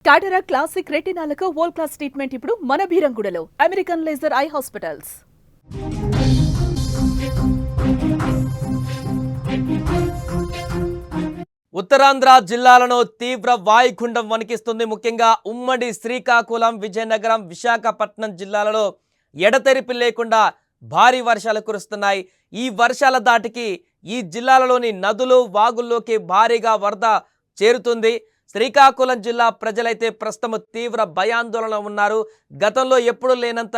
టాటరా classic రెటినాలకు world class treatment ఇప్పుడు మన భీరంగూడలో అమెరికన్ లేజర్ ఐ హాస్పిటల్స్. ఉత్తరాంధ్ర జిల్లాలను తీవ్ర వాయుగుండం వణికిస్తుంది. ముఖ్యంగా ఉమ్మడి శ్రీకాకుళం, విజయనగరం, విశాఖపట్నం జిల్లాలలో ఎడతెరిపి లేకుండా భారీ వర్షాలు కురుస్తున్నాయి. ఈ వర్షాల దాటికి ఈ జిల్లాలలోని నదులు, వాగుల్లోకి భారీగా వరద చేరుతుంది. శ్రీకాకుళం జిల్లా ప్రజలైతే ప్రస్తుతం తీవ్ర భయాందోళన ఉన్నారు. గతంలో ఎప్పుడూ లేనంత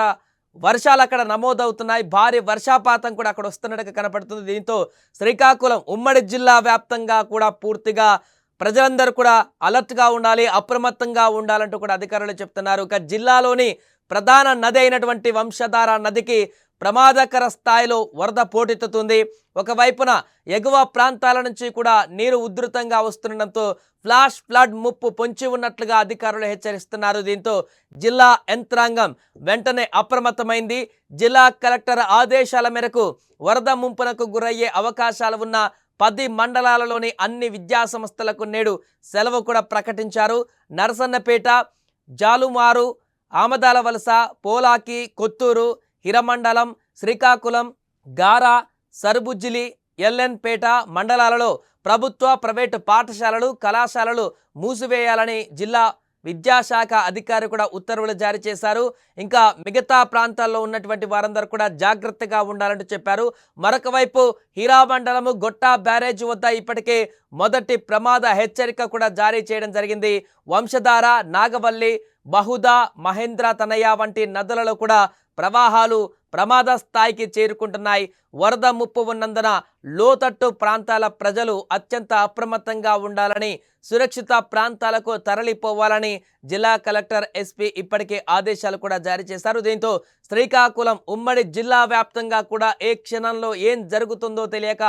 వర్షాలు అక్కడ నమోదవుతున్నాయి. భారీ వర్షాపాతం కూడా అక్కడ వస్తున్నట్టుగా కనపడుతుంది. దీంతో శ్రీకాకుళం ఉమ్మడి జిల్లా వ్యాప్తంగా కూడా పూర్తిగా ప్రజలందరూ కూడా అలర్ట్గా ఉండాలి, అప్రమత్తంగా ఉండాలంటూ కూడా అధికారులు చెప్తున్నారు. ఇక జిల్లాలోని ప్రధాన నది అయినటువంటి వంశధార నదికి ప్రమాదకర స్థాయిలో వరద పోటెత్తుతుంది. ఒకవైపున ఎగువ ప్రాంతాల నుంచి కూడా నీరు ఉధృతంగా వస్తుండడంతో ఫ్లాష్ ఫ్లడ్ ముప్పు పొంచి ఉన్నట్లుగా అధికారులు హెచ్చరిస్తున్నారు. దీంతో జిల్లా యంత్రాంగం వెంటనే అప్రమత్తమైంది. జిల్లా కలెక్టర్ ఆదేశాల మేరకు వరద ముంపునకు గురయ్యే అవకాశాలు ఉన్న 10 మండలాలలోని అన్ని విద్యాసంస్థలకు నేడు సెలవు కూడా ప్రకటించారు. నరసన్నపేట, జాలుమారు, ఆమదాల వలస, పోలాకి, కొత్తూరు, హిరమండలం, శ్రీకాకుళం, గారా, సరుబుజ్జిలి, ఎల్ఎన్పేట మండలాలలో ప్రభుత్వ, ప్రైవేటు పాఠశాలలు, కళాశాలలు మూసివేయాలని జిల్లా విద్యాశాఖ అధికారి కూడా ఉత్తర్వులు జారీ చేశారు. ఇంకా మిగతా ప్రాంతాల్లో ఉన్నటువంటి వారందరూ కూడా జాగ్రత్తగా ఉండాలంటూ చెప్పారు. మరొక వైపు హీరా మండలము గొట్టా బ్యారేజ్ వద్ద ఇప్పటికే మొదటి ప్రమాద హెచ్చరిక కూడా జారీ చేయడం జరిగింది. వంశధార, నాగవల్లి, బహుదా, మహేంద్ర తనయ వంటి నదులలో కూడా ప్రవాహాలు ప్రమాద స్థాయికి చేరుకుంటున్నాయి. వరద ముప్పు ఉన్నందున లోతట్టు ప్రాంతాల ప్రజలు అత్యంత అప్రమత్తంగా ఉండాలని, సురక్షిత ప్రాంతాలకు తరలిపోవాలని జిల్లా కలెక్టర్, ఎస్పీ ఇప్పటికే ఆదేశాలు కూడా జారీ చేశారు. దీంతో శ్రీకాకుళం ఉమ్మడి జిల్లా వ్యాప్తంగా కూడా ఏ క్షణంలో ఏం జరుగుతుందో తెలియక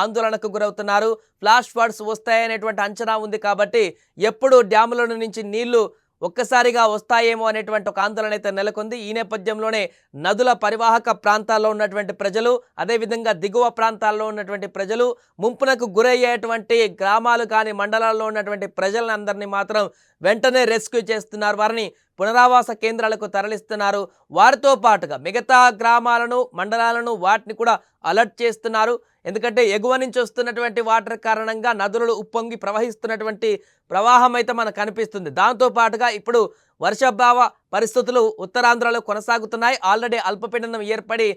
ఆందోళనకు గురవుతున్నారు. ఫ్లాష్ ఫ్లడ్స్ వస్తాయనేటువంటి అంచనా ఉంది కాబట్టి ఎప్పుడు డ్యాముల నుంచి నీళ్లు ఒక్కసారిగా వస్తాయేమో అనేటువంటి ఒక ఆందోళన అయితే నెలకొంది. ఈ నేపథ్యంలోనే నదుల పరివాహక ప్రాంతాల్లో ఉన్నటువంటి ప్రజలు, అదేవిధంగా దిగువ ప్రాంతాల్లో ఉన్నటువంటి ప్రజలు, ముంపునకు గురయ్యేటువంటి గ్రామాలు కానీ మండలాల్లో ఉన్నటువంటి ప్రజలను అందరినీ మాత్రం వెంటనే రెస్క్యూ చేస్తున్నారు. వారిని పునరావాస కేంద్రాలకు తరలిస్తున్నారు. వారితో పాటుగా మిగతా గ్రామాలను, మండలాలను వాటిని కూడా అలర్ట్ చేస్తున్నారు. ఎందుకంటే ఎగువ నుంచి వస్తున్నటువంటి వాటర్ కారణంగా నదులు ఉప్పొంగి ప్రవహిస్తున్నటువంటి ప్రవాహం అయితే మనకు కనిపిస్తుంది. దాంతోపాటుగా ఇప్పుడు వర్షాభావ పరిస్థితులు ఉత్తరాంధ్రలో కొనసాగుతున్నాయి. ఆల్రెడీ అల్పపీడనం ఏర్పడి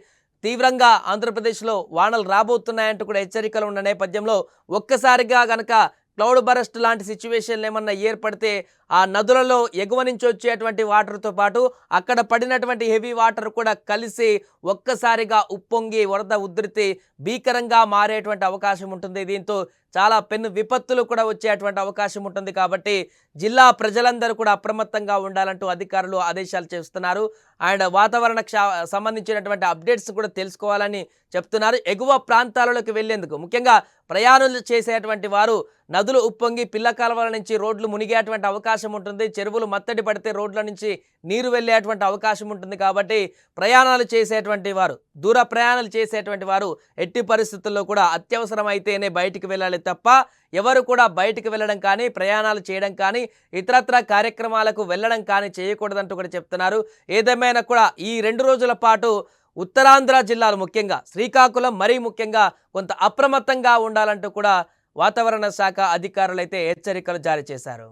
తీవ్రంగా ఆంధ్రప్రదేశ్లో వానలు రాబోతున్నాయంటూ కూడా హెచ్చరికలు ఉన్న నేపథ్యంలో ఒక్కసారిగా గనక క్లౌడ్ బరస్ట్ లాంటి సిచ్యువేషన్లు ఏమన్నా ఏర్పడితే ఆ నదులలో ఎగువ నుంచి వచ్చేటువంటి వాటర్తో పాటు అక్కడ పడినటువంటి హెవీ వాటర్ కూడా కలిసి ఒక్కసారిగా ఉప్పొంగి వరద ఉధృతి భీకరంగా మారేటువంటి అవకాశం ఉంటుంది. దీంతో చాలా పెను విపత్తులు కూడా వచ్చేటువంటి అవకాశం ఉంటుంది. కాబట్టి జిల్లా ప్రజలందరూ కూడా అప్రమత్తంగా ఉండాలంటూ అధికారులు ఆదేశాలు చేస్తున్నారు. అండ్ వాతావరణ సంబంధించినటువంటి అప్డేట్స్ కూడా తెలుసుకోవాలని చెప్తున్నారు. ఎగువ ప్రాంతాలలోకి వెళ్లేందుకు ముఖ్యంగా ప్రయాణాలు చేసేటువంటి వారు నదులు ఉప్పొంగి పిల్ల కాలువల నుంచి రోడ్లు మునిగేటువంటి అవకాశం ఉంటుంది. చెరువులు మత్తడి పడితే రోడ్ల నుంచి నీరు వెళ్ళేటువంటి అవకాశం ఉంటుంది. కాబట్టి ప్రయాణాలు చేసేటువంటి వారు, దూర ప్రయాణాలు చేసేటువంటి వారు ఎట్టి పరిస్థితుల్లో కూడా అత్యవసరం అయితేనే బయటికి వెళ్ళాలి తప్ప ఎవరు కూడా బయటికి వెళ్ళడం కానీ, ప్రయాణాలు చేయడం కానీ, ఇతరత్ర కార్యక్రమాలకు వెళ్ళడం కానీ చేయకూడదంటూ కూడా చెప్తున్నారు. ఏదేమైనా కూడా ఈ 2 రోజుల పాటు ఉత్తరాంధ్ర జిల్లాలు ముఖ్యంగా శ్రీకాకుళం మరీ ముఖ్యంగా కొంత అప్రమత్తంగా ఉండాలంటూ కూడా వాతావరణ శాఖ అధికారులు అయితే హెచ్చరికలు జారీ చేశారు.